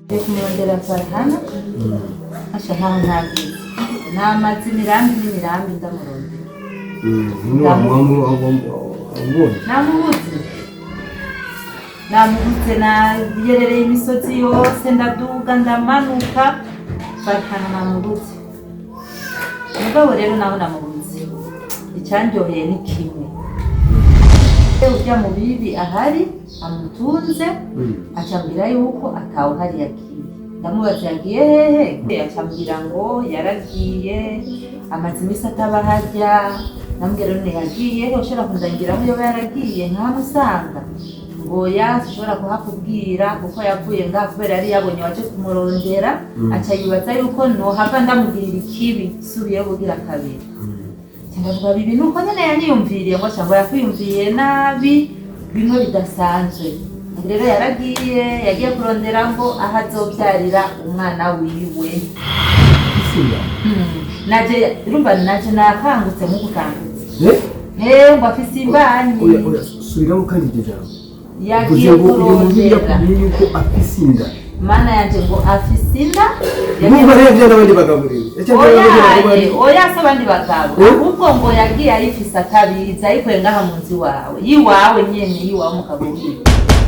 kumurondera Farhana asha ntaho ntagize namazi imirambi n'imirambi ndamurondera namubuze yerereye imisozi yose ndaduga ndamanuka Farhana namubuze mugabo rero naho namubuze icyanjyoheye ni kimwe ujya mu bibi ahari amutunze acambira yuko atawe hari yagiye ndamubaza yagiye hehe acambira ngo yaragiye amazi imisi ataba hajya namubwira none yagiye ushobora kundangira aho yoba yaragiye nkamusanga ngo yashobora kuhakubwira kuko yavuye ngaha kubera yari yabonye waje kumurondera aca yibaza yuko nohava ndamubwirira ikibi subiye kugira kabiri ndavuga bibi nuko nyene yaniyumviriye ngo cyangwa yakwiyumviye nabi bimwe bidasanzwe rero yagiye kurondera ngo ahazobyarira umwana wiwe naje rumba naje nakangutse mu gukangutse ngo afise imbanyi subira mu kandi jambo yagiye kurondera yuko afise inda mana yanje ngo afise inda n'ubwo rero n'abandi bagabo oya se abandi bagabo ahubwo ngo yagiye ayifise atabiza ayikuye ngaha mu nzu wawe yiwawe nyene yiwawe mugabo wiwe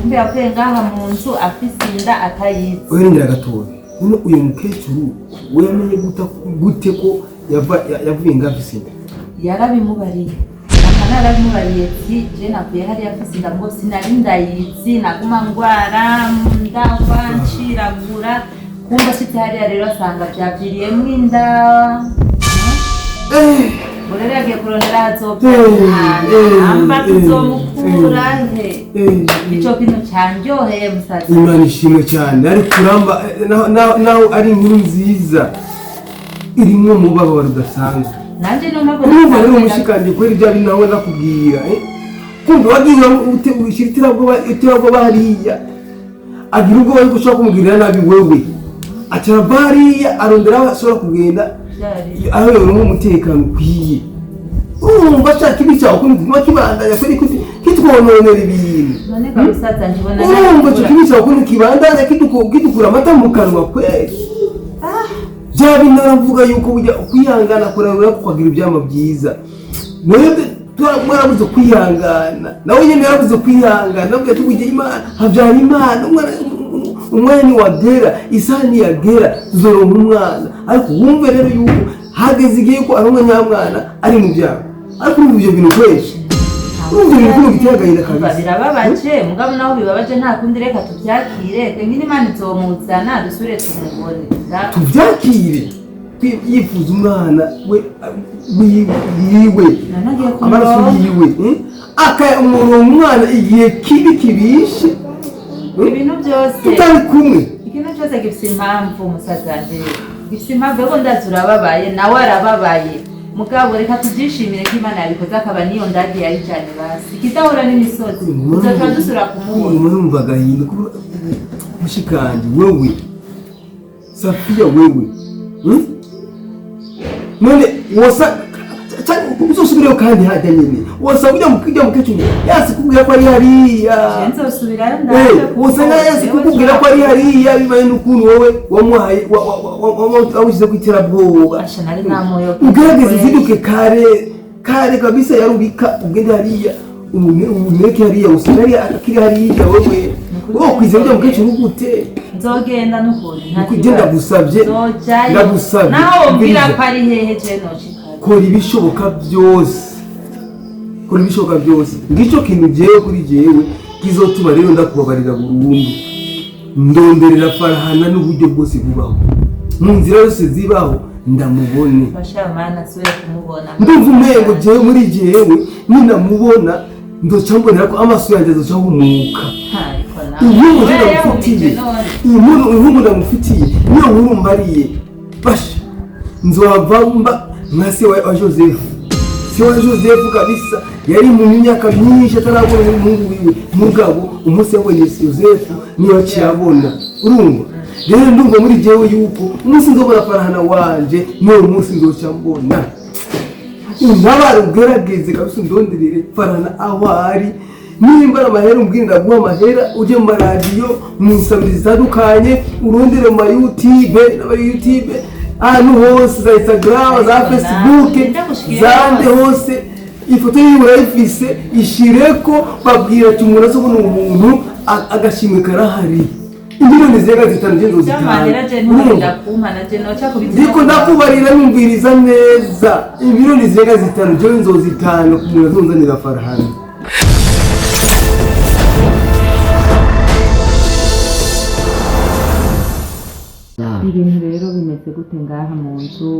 mbe yakuye ngaha mu nzu afise inda atayizi oya gatoya uno uyu mukecuru wamenye gute ko yavuye ngaha afise inda yarabimubariye narabimubariye ati je nakuye hariya afise inda ngo sinari ndayizi naguma ngwara ndagwa nciragura kumva site hariya rero asanga byaviriyemo inda urere yagiye kurondera hazobyara amba tuzomukura he ico kintu cyanjyoheye musaza Imana ishimwe cyane ariko kuramba naho ari inkuru nziza irimo umubabaro udasanzwe nanje no mabwo urumva rero umushikanje kweri bya binawe nakubwira kumva wagiye utirabwo hariya agira ubwo bari gushaka kumugirira nabi wewe acara bariya arondera ashobora kugenda aho yoro umutekano ukwiye urumva cyane kibicaho kuma kibandanya kweri kitwononera ibintu none kabisaza njibona urumva kibicaho kuma kibandanya kitukura amata mu kanwa kweri Jabi naravuga yuko ujya kwihangana kurabura kugira ibyama byiza mwebwe twarabuze kwihangana nawe nyene yarabuze kwihangana nabwo tugije Imana habyara Imana umwana wadera isani yagera zoronka umwana ariko wumve rero yuko hageze igihe ko ari umwana ari mu byago ariko ibyo bintu kwesha urumva ibintu bitagaye kabisa birababaje mugabo naho bibabaje nta kundi reka tubyakire ngini Imana izomuzana dusubire tumubone tubyakire yifuza umwana yiwe amaraso yiwe umwana igihe kibishe ibintu byose tutari kumwe ikintu cyose gifite impamvu musazanje gifite impamvu yo ndazi urababaye nawe arababaye mugabo reka tubyishimire ko Imana yabikoze akaba niyo ndadi yari cyane basi kidahura n'imisozi uzaca dusura kumubona murumva gahinda mushikanje wewe Safia wewe none wosa uzosubirayo kandi hajya nyine wosa ujya mukecuru yasi kubwira ko ari hariya nzosubirayo wosa yasi kubwira ko ari hariya bibaye n'ukuntu wowe wamuhaye awushyize ku iterabwoba ugerageze uziduke kare kabisa yarubika ugende hariya umureke hariya usanga akiri hariya wowe kwizera ujya mukecuru gute nzogenda n'ukuri kugenda gusabye ndagusabye naho mbira ko ari hehe je noshika kora ibishoboka byose ngicyo kintu jewe kuri jewe kizotuma rero ndakubabarira burundu ndonderera Farhana n'uburyo bwose bubaho mu nzira yose zibaho ndamubone bashamana swe kumubona ndumva umengo jewe muri jewe ninamubona ndoca mbonera ko amaso yanjye azoca humuka uyu ndamufitiye niyo nkuru mbariye basha nzobava nka se wa Joseph kabisa yari mu myaka myinshi atarabona umuhungu wiwe mugabo umunsi yabonye Joseph niyo akiyabona urumva rero ndumva muri jewe yuko umunsi nzobona Farhana wanje niyo umunsi nzoca mbona unabara ugerageze kabisa ndonderere Farhana aho ari nimba amahera umbwira ndaguha amahera uje mu maradiyo mu nsabirizi zitandukanye urondere mu YouTube n'aba YouTube ahantu hose za Instagram za Facebook zande hose ifoto yiwe urayifise ishireko babwira ati umuntu azobona umuntu agashimwe karahari imiliyoni zirenga zitanu je ndiko ndakubarira numviriza neza imiliyoni zirenga zitanu je nzozitanga ku muntu azonzanira Farhana. ibintu rero bimeze gute ngaha mu nzu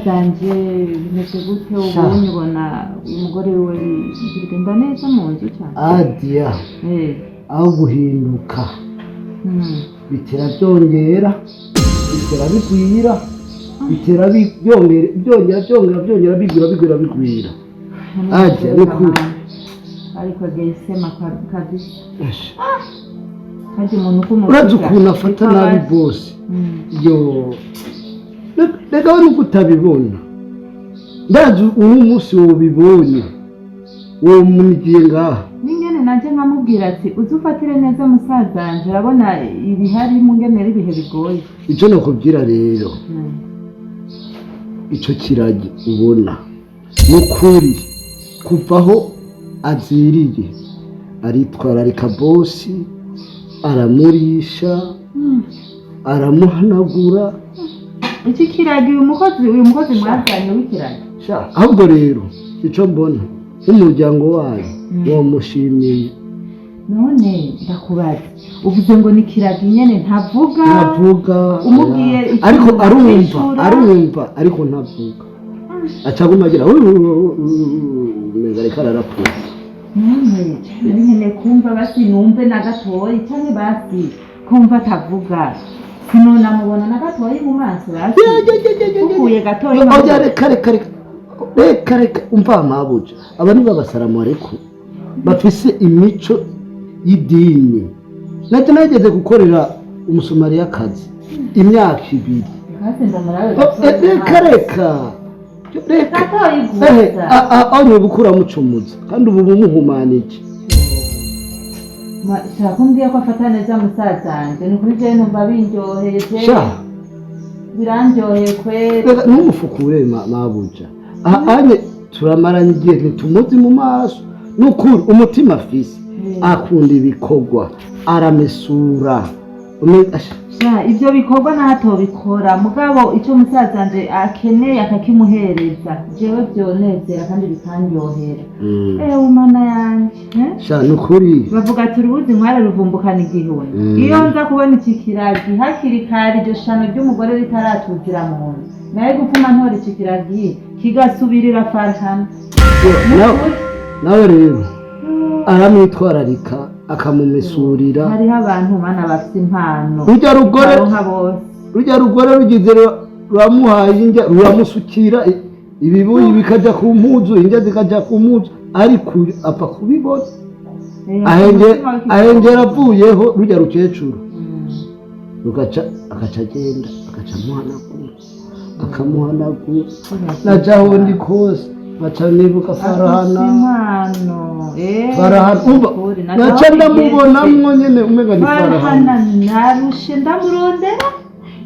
zanje bimeze gute ubonye ubona umugore we bigenda neza mu nzu cyane Adia aho guhinduka bitera byongera bitera bigwira bitera byongera bigwira Adia n'ukuri ariko gesema kabisa kandi umuntu kumubona urazi ukuntu afata nabi bose yo reka we nuko utabibona ndazi uyu munsi wobibonye uwo munigiye ngaha ningene nanje nkamubwira ati uzufatire neza musazanje urabona ibihari mungenera ibihe bigoye icyo nakubwira rero icyo kiragi ubona n'ukuri kuvaho aziriye aritwararika bosi aramurisha aramuhanagura iki kiragi uyu mukozi mwazanye w'ikiragi ahubwo rero icyo mbona nk'umuryango wayo wamushimiye none ndakubaza uvuze ngo ni kiragi nyene ntavuga umubwiye ariko arumva ariko ntavuga acaguma agira reka ararapfuye none kumva basi numve na gatoyi cyane basi kumva atavuga sinonamubona na gatoyi mu maso basi ukuye gatoyi reka umva mabuja abantu babasaramu ariko bafise imico y'idini nacyo nageze gukorera umusomariyakazi imyaka 2 reka aho gukura mucumuza kandi ubu bumuhumanije shaka umbwiye ko afata neza musazanje ni kuri je numva binjoheje birandyoheye kwera n'umufukure mabuja anye turamaranye igihe ntitumuzi mu maso n'ukuri umutima afise akunda ibikorwa aramesura ibyo bikorwa ntato bikora mugabo icyo musazanje akeneye akakimuhereza jewe byonezera kandi bikandyohera umana yanje nukuri bavuga ati urubuzi nkware ruvumbukana igihuni iyo nza kubona iki kiragi hakiri kare iryo shano ry'umugore ritaratuzira mu nzu naye gupfuma ntora iki kiragi kigasubirira Farhana nawe rero aramwitwararika akamumesurira hariho abantu mana bafite impano rujya rugore rugize ruramuhaye injya ruramusukira ibibuyi bikajya ku mpuzu injya zikajya ku mpuzu ariko apfa kubibona ahengera avuyeho rujya rukecuru agaca agenda agaca akamuhanagura najaho ndi kose baca nibuka Farhana naca ndamubonamwo nyene umega ni Farhana narushe ndamurondera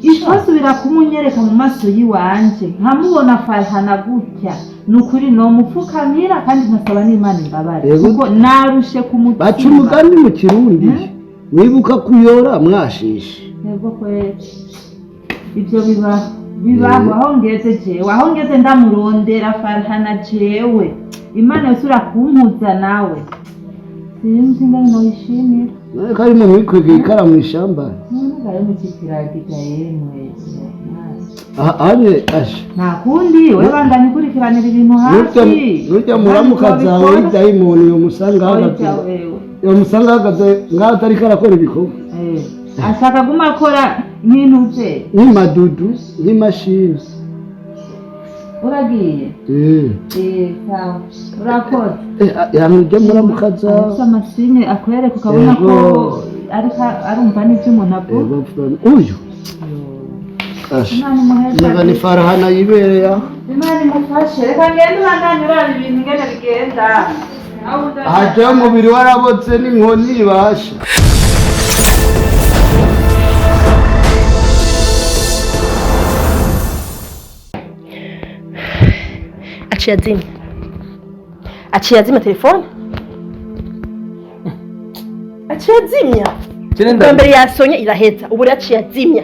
isubira kumunyereka mu maso yiwanje nkamubona Farhana gutya nukuri no mupfukamira kandi nkasaba n'Imana imbabare kuko narushe kumutima baca umugani mu Kirundi nibuka kuyora mwashishe yego kweli ibyo bibaho aho ngeze ndamurondera Farhana jewe Imana yosura kumpuza nawe sinzi ngani no yishimira kari mu mikwege ikara mu ishamba ngari mu kikiragi yemwe anye nakundi we bandanye kurikiranira ibintu hafi nujya muramukazawe idayimoni yo musanga hagaze ngaho atari karakora ibikorwa ashaka guma akora nk'intu ze nk'amadudu nk'imashini uragiye sawa urakora yamujya muramukaza amasine akwereka ukabona ko ariko arumva n'ibyo umuntu avuga uyu Imana imuheze niba ni Farahana yibereye aho Imana imufashe reka ngende ubandanye uraba ibintu ingene bigenda haja umubiri warabotse n'inkoni ibasha aciye azimya telefone aciye azimya bwa mbere yasonye iraheza ubu rero aciye azimya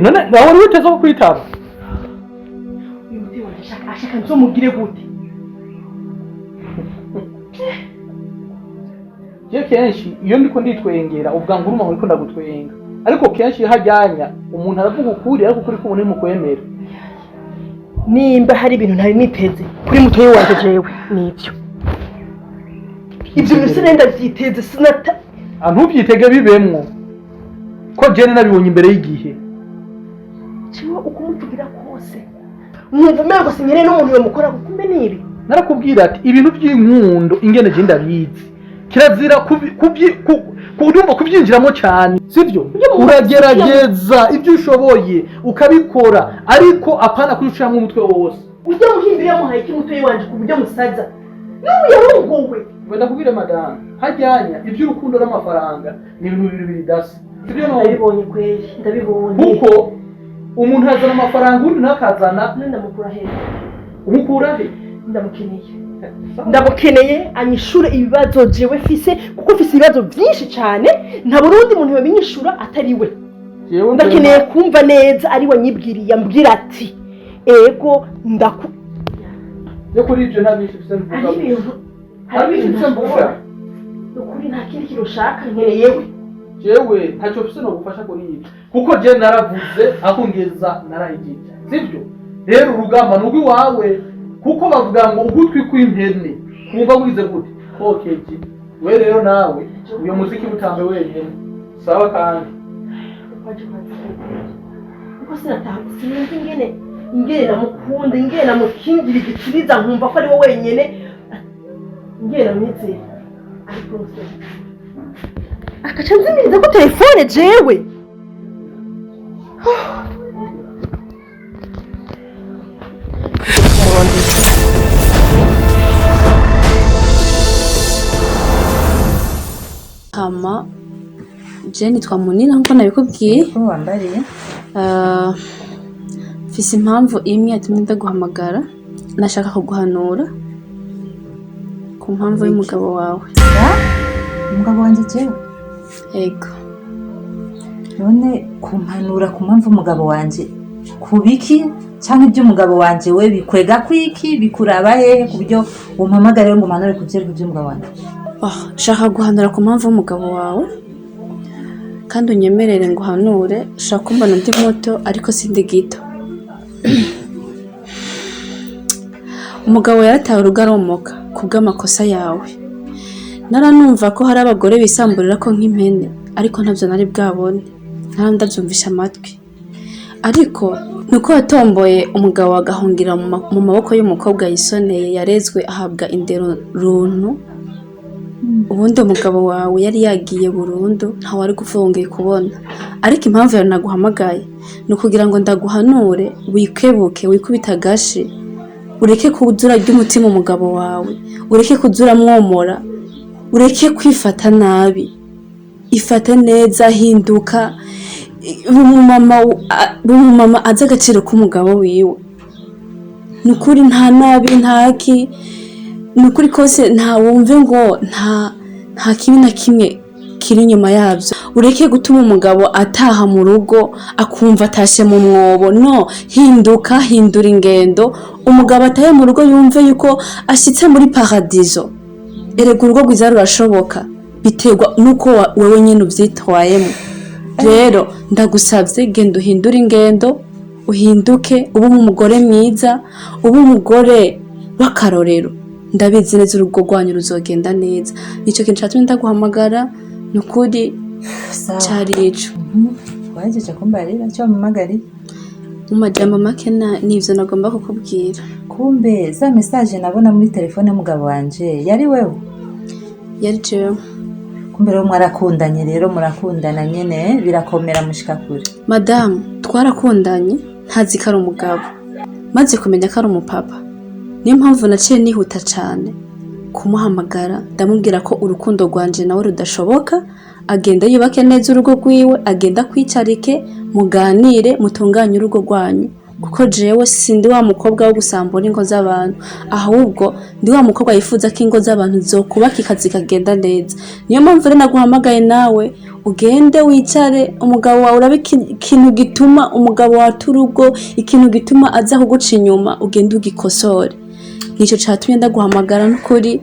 none nawe uri witeze ko kwitaba uyu mutima ashaka nzomugire gute je kenshi iyo ndiko nditwengera uvuga ngo uruma uriko ndagutwenga ariko kenshi hajyanya umuntu aravuga ukuri ariko kuri kubona mu kwemera nimba hari ibintu ntari niteze kuri mutoyi wanje jewe nivyo ibyo bintu sinenda byiteze sinata ntubyitege bibemwo ko jene nabibonye imbere y'igihe ciwe ukumuvugira kose mwumva umengo sinyere n'umuntu yomukora kukumbe nibi narakubwira ati ibintu by'inkundo ingene je ndabizi kirazira kudumva kubyinjiramo cyane sibyo uragerageza ibyo ushoboye ukabikora ariko apana kwishyiramo umutwe wose ujya muhimbira muhaye iki mutoyi wanje ku buryo musaza n'ubu yarongowe wenda kubwire madame hajyanya iby'urukundo n'amafaranga ni ibintu bibiri bidasa sibyo no ndabibonye kweli ndabibonye kuko umuntu azana amafaranga undi nakazana ndamukura he umukura he ndamukeneye anyishure ibibazo jewe fise kuko fise ibibazo byinshi cyane nta burundi muntu yobinyishura atari we ndakeneye kumva neza ari we nyibwiriye ambwira ati ego ndaku yo kuri ibyo nta bintu bise mvuga hari ibintu mvuga ukuri nta kindi kirushaka nkeneye we jewe ntacyo bise no gufasha kuri ibi kuko je naravuze akongeza narahigije sibyo rero urugamba n'ugwi wawe kuko bavuga ngo ugutwi kw'impene kumva wize gute kokeje we rero nawe uyo muziki butambe wenyene sawa kandi kuko sinzi ingene namukunda ingene namukingira igikiriza nkumva ko ari we wenyene ingene namwizeye ariko akaca nzimiriza ko telefone jewe hama Jane twamunira nkuko nabikubwiye ko wambariye mfise impamvu imwe yatumye ndaguhamagara nashaka kuguhanura ku mpamvu y'umugabo wawe umugabo wanje jewe yego none kumpanura ku mpamvu umugabo wanje kubiki cyangwa iby'umugabo wanje we bikwega kwiki bikuraba hehe ku buryo umpamagara ngo mpanure ku by'umugabo wanje shaka guhanura ku mpamvu y'umugabo wawe kandi unyemerere ngo uhanure shaka kumbona undi muto ariko sindi gito umugabo yaratawe urugaromoka ku bw'amakosa yawe naranumva ko hari abagore bisamburira ko nk'impene ariko ntabyo nari bwabone ndabyumvisha amatwi ariko nuko yatomboye umugabo agahungira mu maboko y'umukobwa yisoneye yarezwe ahabwa indero runtu ubundi umugabo wawe yari yagiye burundu ntawe ari gufungeye kubona ariko impamvu yawe naguhamagaye ni ukugira ngo ndaguhanure wikebuke wikubita agashi ureke kuzura ry'umutima umugabo wawe ureke kuzura mwomora ureke kwifata nabi ifate neza hinduka umumama azi agaciro k'umugabo wiwe ni ukuri nta nabi ntaki ni ukuri kose nta wumve ngo nta kimwe na kimwe kiri inyuma yabyo ureke gutuma umugabo ataha mu rugo akumva atashye mu mwobo no hinduka hindura ingendo umugabo atahe mu rugo yumve yuko ashyitse muri paradizo erega urugo rwiza rurashoboka biterwa nuko wowe nyine ubyitwayemo rero ndagusabye genda uhindure ingendo uhinduke ube umugore mwiza ube umugore w'akarorero ndabizi neza urugo rwanyu ruzogenda neza nicyo kintu cyatumye ndaguhamagara ni ukuri cyari ico wahejeje kumbarira cyo mpamagariye mu majambo make nivyo nagomba kukubwira kumbe za message nabona muri telefone y'umugabo wanje yari wewe yari jewe kumbe rero mwarakundanye rero murakundana nyene birakomera mushika kure. madamu twarakundanye ntazi ko ari umugabo maze kumenya ko ari umupapa niyo mpamvu naciye nihuta cyane kumuhamagara ndamubwira ko urukundo rwanje nawe rudashoboka agenda yubake neza urugo rwiwe agenda kwicarike muganire mutunganye urugo rwanyu kuko jewe sindi wa mukobwa wo gusambura ingo z'abantu ahubwo ndi wa mukobwa yifuza ko ingo z'abantu zokubaka ikazi kagenda neza niyo mpamvu rero naguhamagaye nawe ugende wicare umugabo wawe urabe ikintu gituma umugabo wata urugo ikintu gituma aza kuguca inyuma ugende ugikosore nicyo cyatumye ndaguhamagara n'ukuri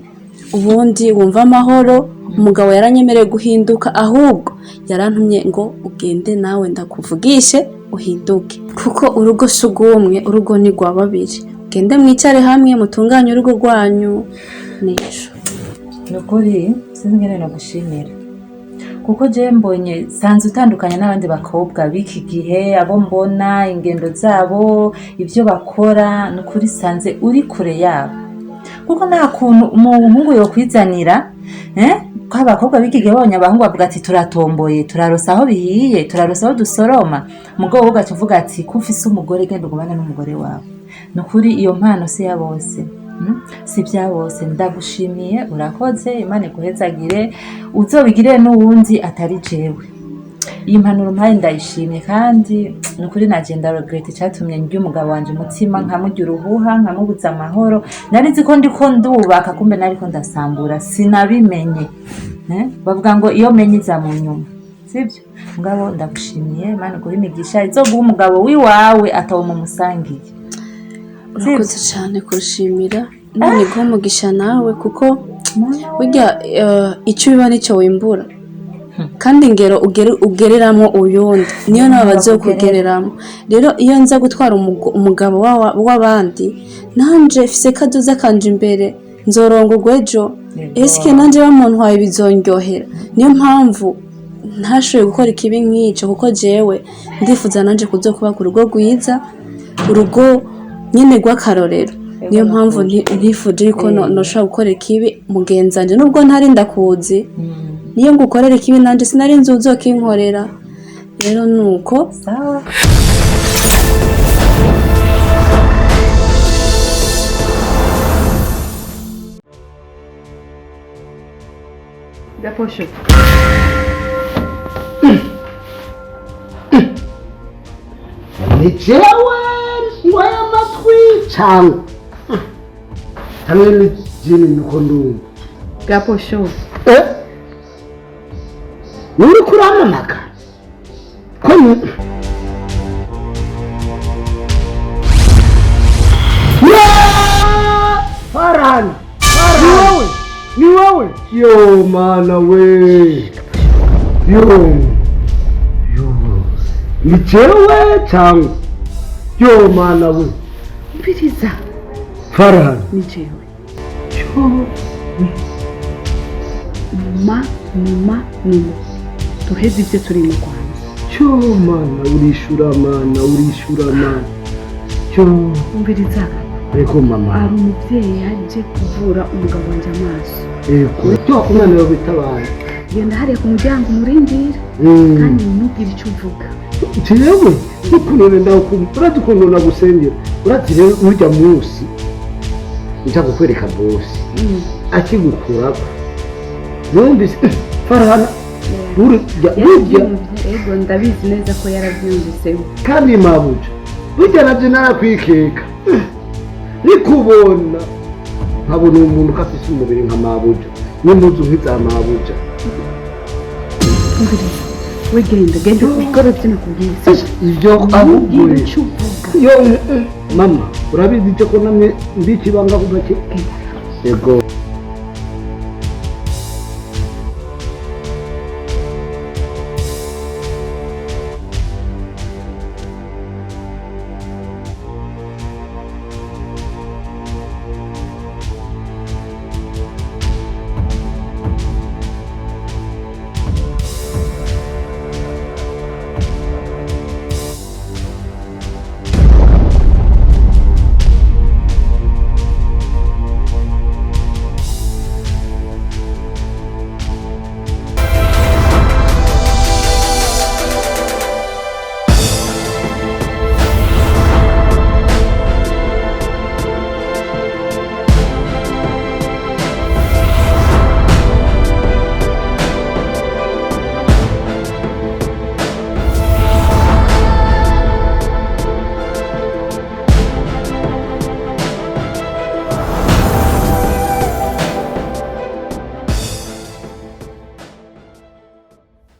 ubundi wumva amahoro umugabo yaranyemereye guhinduka ahubwo yarantumye ngo ugende nawe ndakuvugishe uhinduke kuko urugo si ugumwe urugo ni rwa babiri ugende mwicare hamwe mutunganye urugo rwanyu n'ejo nukuri sinzi ngene nagushimira kuko je mbonye sanze utandukanye n'abandi bakobwa biki gihe abo mbona ingendo zabo ibyo bakora nukuri sanze uri kure yabo kuko nta kuntu umuhungu yo kwizanira ko abakobwa biki gihe babonye abahungu bavuga ati turatomboye turarosa aho bihiye turarosa aho dusoroma mugabo ugaca uvuga ati ko ufise umugore genda ugumane n'umugore wawe nukuri iyo mpano si ya bose si bya bose ndagushimiye urakoze Imana iguhezagire uzobigire n'uwundi atari jewe iyi mpanuro mpaye ndayishimye kandi nukuri nagenda regret cyatumye njye umugabo wanje umutima nkamujya uruhuha nkamubuza amahoro narizi ko ndiko ndubaka kumbe nariko ndasambura sinabimenye bavuga ngo iyo menye iza mu nyuma sibyo mugabo ndagushimiye Imana iguhe imigisha izoguha umugabo wiwawe atawo mu musangiye urakoze cyane kurushimira none guha umugisha nawe kuko burya icyo biba nicyo wimbura kandi ingero ugereramo uyundi niyo nawe bazokugereramo rero iyo nza gutwara umugabo w'abandi nanje fise kaduza kanje imbere nzorongorwa ejo eske nanje bamuntwaye bizonryohera niyo mpamvu ntashoboye gukora ikibi nk'icyo kuko jewe ndifuza nanje kuzokuba ku rugo rwiza urugo nyine rw'akarorero niyo mpamvu ntifuje ko noshobora gukora ikibi mugenzanje nubwo ntari ndakuzi niyo ngukorera ikibi nanje sinari nzi uzokinkorera rero nuko sawa Gaposho ni jewe ndwaye amatwi cyangwa hamwe n'ikindi niko ndumva Gaposho uri kuramamaga ko Farhan ni wowe yo mana we yo ni jewe cyangwa yo mana we mbiriza Farhan ni jewe mama tuheze ibyo turi mu Rwanda cyo mana urishura mana cyo mbiriza eko mama ari umubyeyi yaje kuvura umugabo wanjye amaso eko cyo umwana wawe bitabaye genda hariya ku muryango umurindira kandi ntugire icyo uvuga jewe nukuntu ndakumva uradukunda nagusengera urati rero urya munsi nja kukwereka bosi akigukurako numvise Farhan burya ego ndabizi neza ko yarabyumviseho kandi mabuja burya nabyo narakwikeka nikubona nkabona umuntu ko afise umubiri nka mabuja n'impuzu nk'iza mabuja we genda ukora ibyo nakubwiye ibyo ahubwo yo mama urabizi ko namwe ndikibanga kuva yego